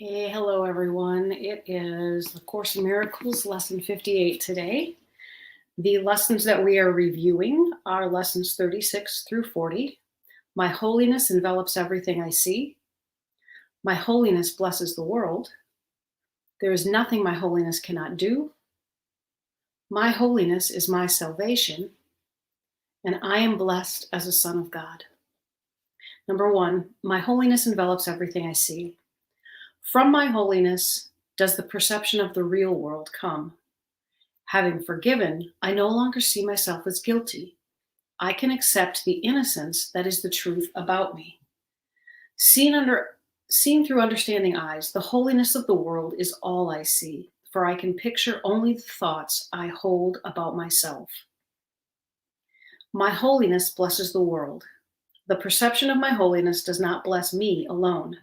Hey, hello everyone. It is the Course in Miracles, lesson 58 today. The lessons that we are reviewing are lessons 36 through 40. My holiness envelops everything I see. My holiness blesses the world. There is nothing my holiness cannot do. My holiness is my salvation, and I am blessed as a son of God. Number one, my holiness envelops everything I see. From my holiness does the perception of the real world come. Having forgiven, I no longer see myself as guilty. I can accept the innocence that is the truth about me. Seen through understanding eyes, the holiness of the world is all I see, for I can picture only the thoughts I hold about myself. My holiness blesses the world. The perception of my holiness does not bless me alone.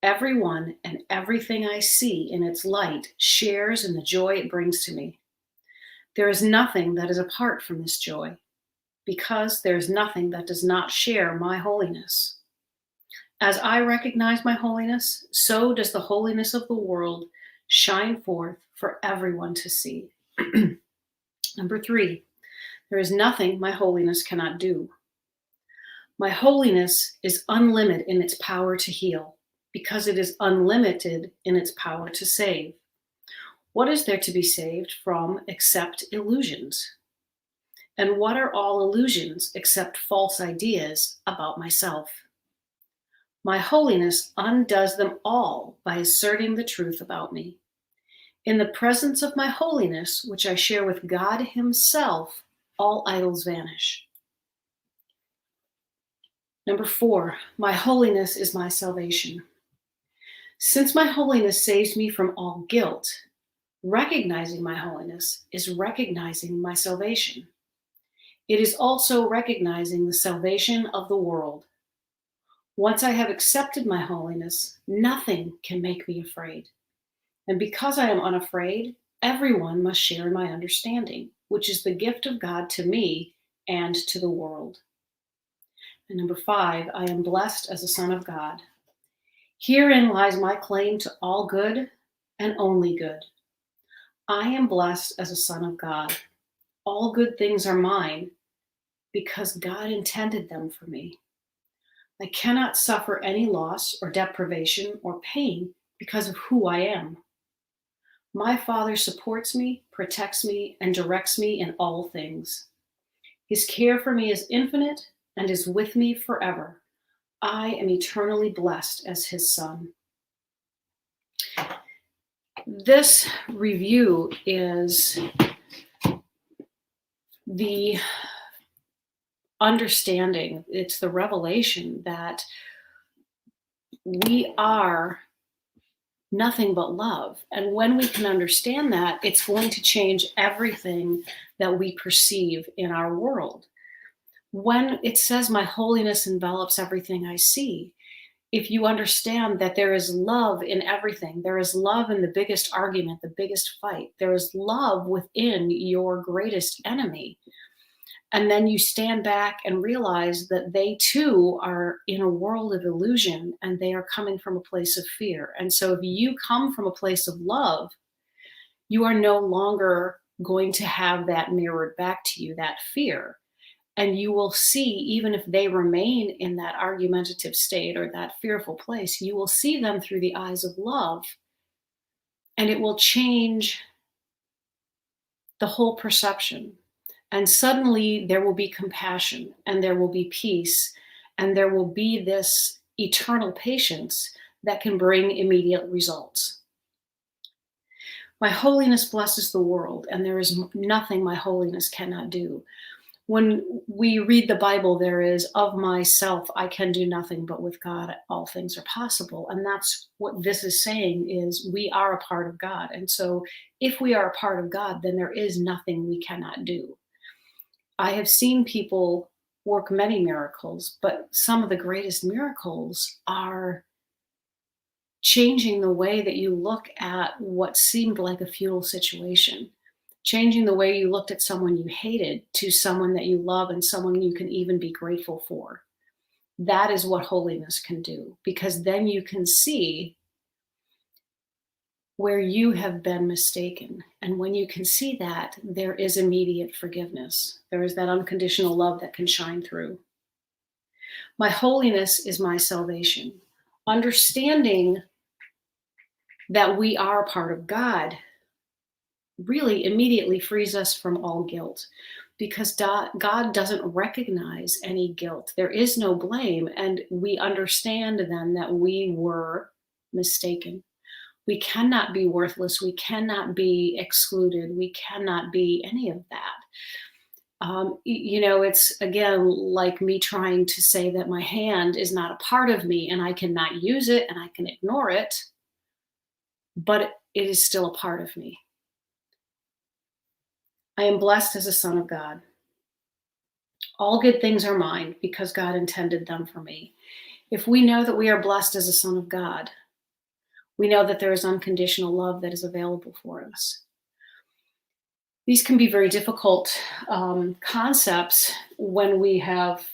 Everyone and everything I see in its light shares in the joy it brings to me. There is nothing that is apart from this joy, because there is nothing that does not share my holiness. As I recognize my holiness, so does the holiness of the world shine forth for everyone to see. Number three, there is nothing my holiness cannot do. My holiness is unlimited in its power to heal, because it is unlimited in its power to save. What is there to be saved from except illusions? And what are all illusions except false ideas about myself? My holiness undoes them all by asserting the truth about me. In the presence of my holiness, which I share with God Himself, all idols vanish. Number four, my holiness is my salvation. Since my holiness saves me from all guilt, recognizing my holiness is recognizing my salvation. It is also recognizing the salvation of the world. Once I have accepted my holiness, nothing can make me afraid. And because I am unafraid, everyone must share in my understanding, which is the gift of God to me and to the world. And number five, I am blessed as a son of God. Herein lies my claim to all good and only good. I am blessed as a son of God. All good things are mine because God intended them for me. I cannot suffer any loss or deprivation or pain because of who I am. My Father supports me, protects me, and directs me in all things. His care for me is infinite and is with me forever. I am eternally blessed as His son. This review is the understanding, it's the revelation that we are nothing but love. And when we can understand that, it's going to change everything that we perceive in our world. When it says, my holiness envelops everything I see, if you understand that there is love in everything, there is love in the biggest argument, the biggest fight, there is love within your greatest enemy. And then you stand back and realize that they too are in a world of illusion and they are coming from a place of fear. And so if you come from a place of love, you are no longer going to have that mirrored back to you, that fear. And you will see, even if they remain in that argumentative state or that fearful place, you will see them through the eyes of love. And it will change the whole perception. And suddenly there will be compassion and there will be peace and there will be this eternal patience that can bring immediate results. My holiness blesses the world, and there is nothing my holiness cannot do. When we read the Bible, there is, of myself, I can do nothing, but with God, all things are possible. And that's what this is saying, is we are a part of God. And so if we are a part of God, then there is nothing we cannot do. I have seen people work many miracles, but some of the greatest miracles are changing the way that you look at what seemed like a futile situation. Changing the way you looked at someone you hated to someone that you love and someone you can even be grateful for. That is what holiness can do, because then you can see where you have been mistaken. And when you can see that, there is immediate forgiveness. There is that unconditional love that can shine through. My holiness is my salvation. Understanding that we are part of God really immediately frees us from all guilt, because God doesn't recognize any guilt. There is no blame. And we understand then that we were mistaken. We cannot be worthless. We cannot be excluded. We cannot be any of that. It's again like me trying to say that my hand is not a part of me and I cannot use it and I can ignore it, but it is still a part of me. I am blessed as a son of God. All good things are mine because God intended them for me. If we know that we are blessed as a son of God, we know that there is unconditional love that is available for us. These can be very difficult concepts when we have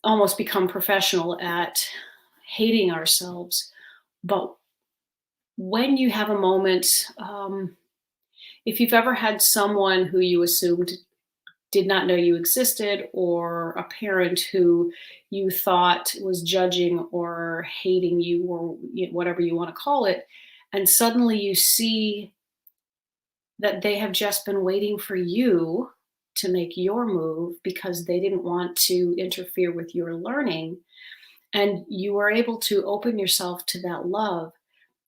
almost become professional at hating ourselves. But when you have a moment, if you've ever had someone who you assumed did not know you existed, or a parent who you thought was judging or hating you, or whatever you want to call it, and suddenly you see that they have just been waiting for you to make your move because they didn't want to interfere with your learning, and you were able to open yourself to that love.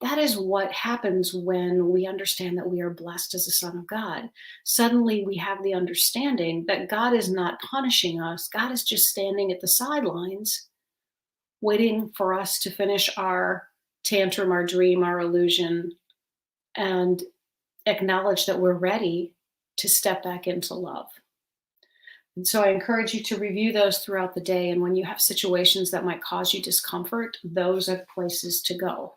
That is what happens when we understand that we are blessed as a son of God. Suddenly we have the understanding that God is not punishing us. God is just standing at the sidelines, waiting for us to finish our tantrum, our dream, our illusion, and acknowledge that we're ready to step back into love. And so I encourage you to review those throughout the day. And when you have situations that might cause you discomfort, those are places to go.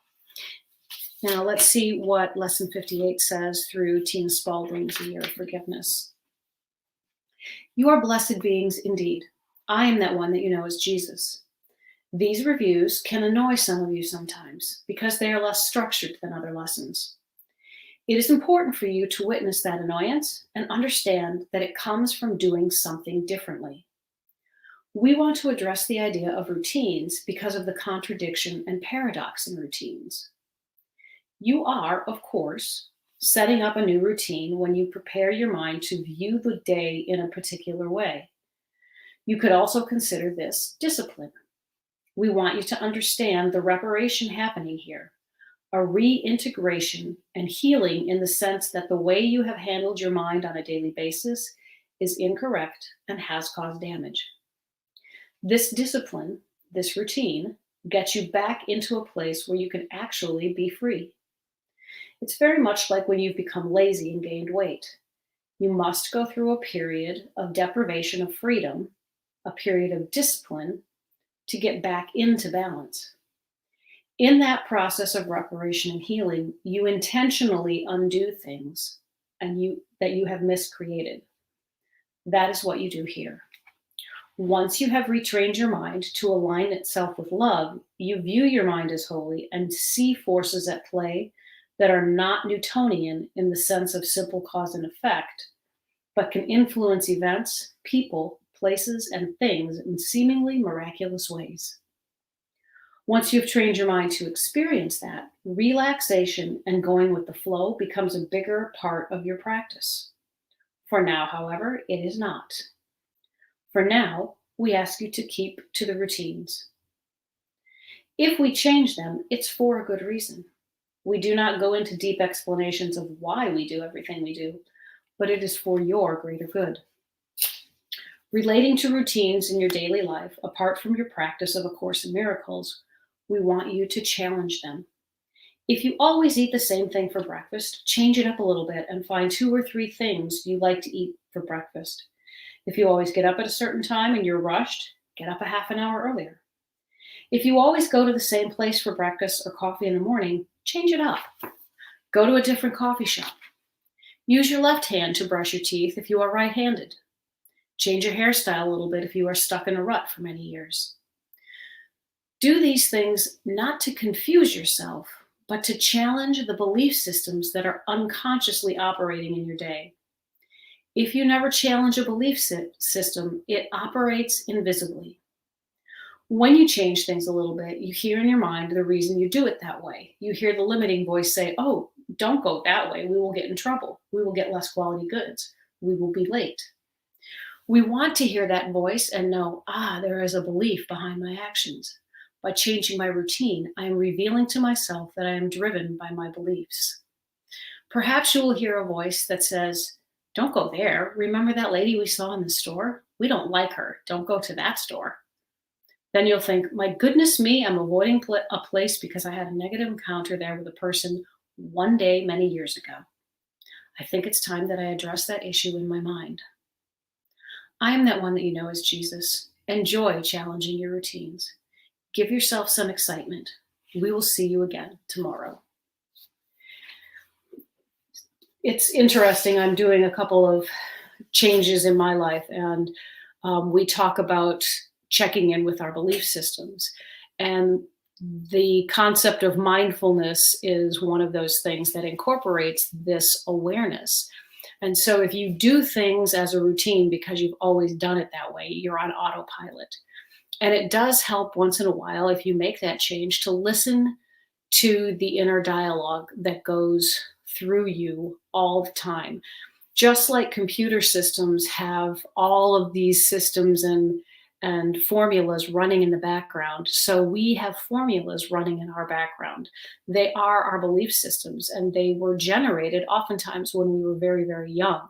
Now let's see what Lesson 58 says through Tina Spalding's Year of Forgiveness. You are blessed beings indeed. I am that one that you know as Jesus. These reviews can annoy some of you sometimes because they are less structured than other lessons. It is important for you to witness that annoyance and understand that it comes from doing something differently. We want to address the idea of routines because of the contradiction and paradox in routines. You are, of course, setting up a new routine when you prepare your mind to view the day in a particular way. You could also consider this discipline. We want you to understand the reparation happening here, a reintegration and healing in the sense that the way you have handled your mind on a daily basis is incorrect and has caused damage. This discipline, this routine, gets you back into a place where you can actually be free. It's very much like when you've become lazy and gained weight. You must go through a period of deprivation of freedom, a period of discipline, to get back into balance. In that process of reparation and healing, you intentionally undo things that you have miscreated. That is what you do here. Once you have retrained your mind to align itself with love, you view your mind as holy and see forces at play that are not Newtonian in the sense of simple cause and effect, but can influence events, people, places, and things in seemingly miraculous ways. Once you've trained your mind to experience that, relaxation and going with the flow becomes a bigger part of your practice. For now, however, it is not. For now, we ask you to keep to the routines. If we change them, it's for a good reason. We do not go into deep explanations of why we do everything we do, but it is for your greater good. Relating to routines in your daily life, apart from your practice of A Course in Miracles, we want you to challenge them. If you always eat the same thing for breakfast, change it up a little bit and find 2 or 3 things you like to eat for breakfast. If you always get up at a certain time and you're rushed, get up a half an hour earlier. If you always go to the same place for breakfast or coffee in the morning, change it up. Go to a different coffee shop. Use your left hand to brush your teeth if you are right-handed. Change your hairstyle a little bit if you are stuck in a rut for many years. Do these things not to confuse yourself, but to challenge the belief systems that are unconsciously operating in your day. If you never challenge a belief system, it operates invisibly. When you change things a little bit, you hear in your mind the reason you do it that way. You hear the limiting voice say, oh, don't go that way. We will get in trouble. We will get less quality goods. We will be late. We want to hear that voice and know, there is a belief behind my actions. By changing my routine, I am revealing to myself that I am driven by my beliefs. Perhaps you will hear a voice that says, don't go there. Remember that lady we saw in the store? We don't like her. Don't go to that store. Then you'll think, my goodness me, I'm avoiding a place because I had a negative encounter there with a person one day many years ago. I think it's time that I address that issue in my mind. I am that one that you know as Jesus. Enjoy challenging your routines. Give yourself some excitement. We will see you again tomorrow. It's interesting. I'm doing a couple of changes in my life, and we talk about checking in with our belief systems. And the concept of mindfulness is one of those things that incorporates this awareness. And so if you do things as a routine because you've always done it that way, you're on autopilot. And it does help once in a while, if you make that change, to listen to the inner dialogue that goes through you all the time. Just like computer systems have all of these systems and formulas running in the background. So we have formulas running in our background. They are our belief systems, and they were generated oftentimes when we were very, very young.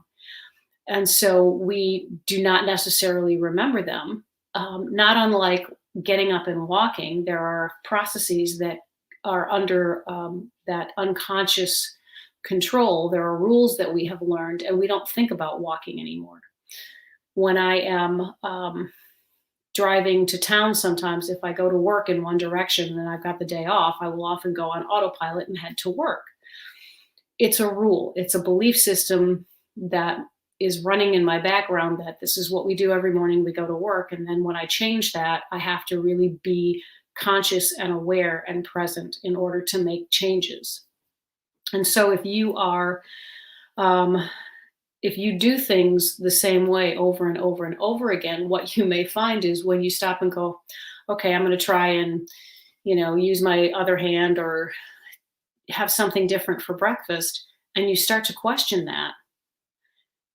And so we do not necessarily remember them. Not unlike getting up and walking, there are processes that are under that unconscious control. There are rules that we have learned, and we don't think about walking anymore. When I am driving to town, sometimes if I go to work in one direction and I've got the day off, I will often go on autopilot and head to work. It's a rule. It's a belief system that is running in my background that this is what we do every morning. We go to work. And then when I change that, I have to really be conscious and aware and present in order to make changes. And so if you are, if you do things the same way over and over and over again, what you may find is when you stop and go, okay, I'm going to try and, use my other hand or have something different for breakfast, and you start to question that,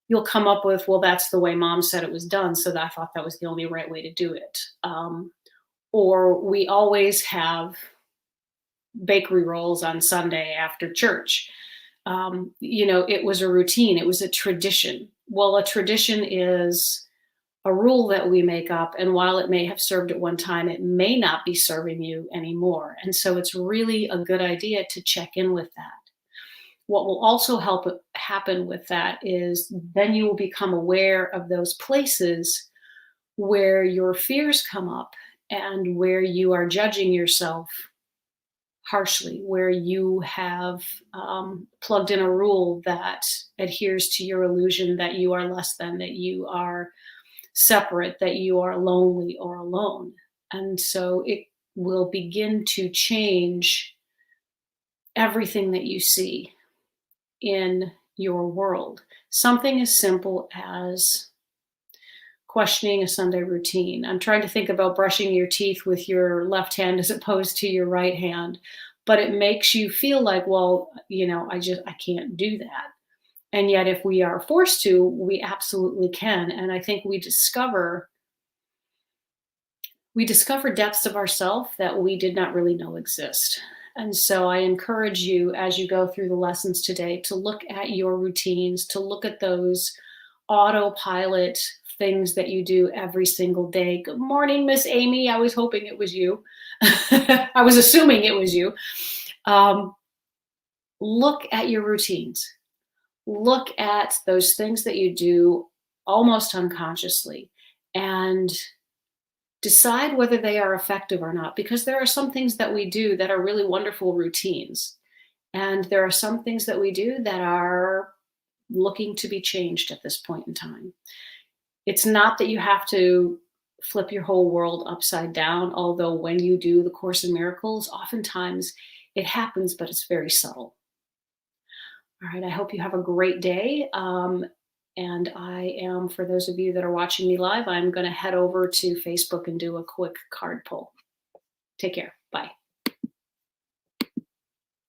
you'll come up with, well, that's the way mom said it was done, so I thought that was the only right way to do it. Or we always have bakery rolls on Sunday after church. It was a routine. It was a tradition. Well, a tradition is a rule that we make up. And while it may have served at one time, it may not be serving you anymore. And so it's really a good idea to check in with that. What will also help happen with that is then you will become aware of those places where your fears come up and where you are judging yourself harshly, where you have plugged in a rule that adheres to your illusion that you are less than, that you are separate, that you are lonely or alone. And so it will begin to change everything that you see in your world. Something as simple as questioning a Sunday routine. I'm trying to think about brushing your teeth with your left hand as opposed to your right hand, but it makes you feel like, well, I can't do that. And yet if we are forced to, we absolutely can. And I think we discover depths of ourselves that we did not really know exist. And so I encourage you, as you go through the lessons today, to look at your routines, to look at those autopilot things that you do every single day. Good morning, Miss Amy. I was hoping it was you. I was assuming it was you. Look at your routines. Look at those things that you do almost unconsciously and decide whether they are effective or not, because there are some things that we do that are really wonderful routines. And there are some things that we do that are looking to be changed at this point in time. It's not that you have to flip your whole world upside down, although when you do the Course in Miracles, oftentimes It happens, but it's very subtle. All right, I hope you have a great day. And I am, for those of you that are watching me live, I'm going to head over to Facebook and do a quick card pull. Take care. Bye.